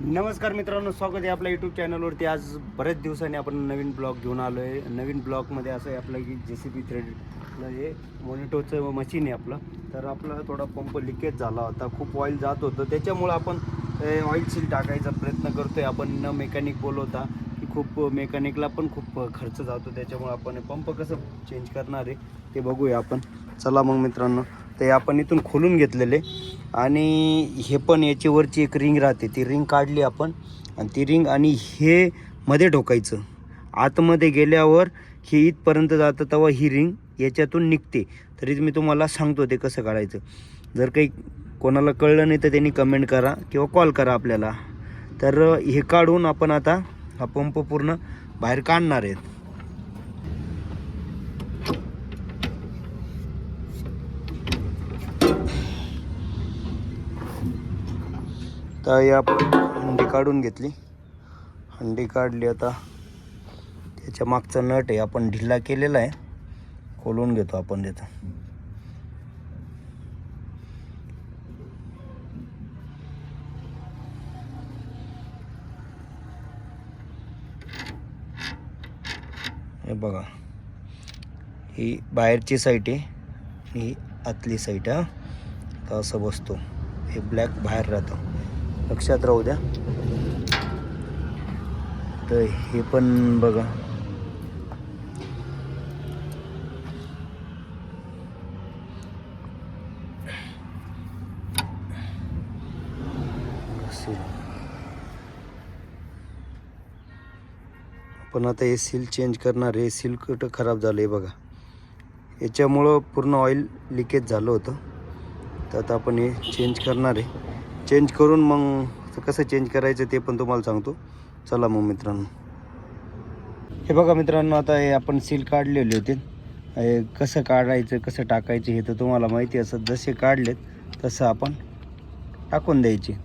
नमस्कार मित्रांनो, स्वागत आहे आपल्या यूट्यूब चॅनलवरती. आज बरेच दिवसांनी आपण नवीन ब्लॉग घेऊन आलो आहे. नवीन ब्लॉगमध्ये असं आहे आपलं की JCB थ्रेड हे मोनिटोचं मशीन आहे आपलं. तर आपला थोडा पंप लिकेज झाला होता, खूप ऑइल जात होतं, त्याच्यामुळं आपण ऑइल सील टाकायचा प्रयत्न करतो आहे. आपण न मेकॅनिक बोलवता की खूप मेकॅनिकला पण खूप खर्च जातो, त्याच्यामुळे आपण पंप कसं चेंज करणार आहे ते बघूया आपण. चला मग मित्रांनो, ते आपण इथून खोलून घेतलेले आणि हे पण याच्यावरची एक रिंग राहते, ती रिंग काढली आपण आणि ती रिंग आणि हे मध्ये ठोकायचं. आतमध्ये गेल्यावर हे इथपर्यंत जातं, तेव्हा ही रिंग याच्यातून निघते. तरीच मी तुम्हाला सांगतो ते कसं काढायचं. जर काही कोणाला कळलं नाही तर त्यांनी कमेंट करा किंवा कॉल करा आपल्याला. तर हे काढून आपण आता हा पंप पूर्ण बाहेर काढणार आहेत. तर या हंडी काढून घेतली, हंडी काढली. आता त्याच्या मागचा नट आहे आपण ढिला केलेला आहे, खोलून घेतो आपण त्याचा. हे बघा, ही बाहेरची साईड आहे, ही आतली साईड. तर असं बसतो, हे ब्लॅक बाहेर राहतं, लक्षात राहू द्या. तर हे पण बघा, आपण आता हे सील चेंज करणार आहे. सील कुठं खराब झालं आहे बघा, याच्यामुळं पूर्ण ऑइल लिकेज झालं होतं. तर आता आपण हे चेंज करणार आहे. चेंज करून मग कसं चेंज करायचं ते पण तुम्हाला सांगतो. चला मग मित्रांनो, हे बघा मित्रांनो, आता हे आपण सील काढलेले होते. हे कसं काढायचं कसं टाकायचं हे तर तुम्हाला माहिती असं. जसे काढलेत तसं आपण टाकून द्यायचे.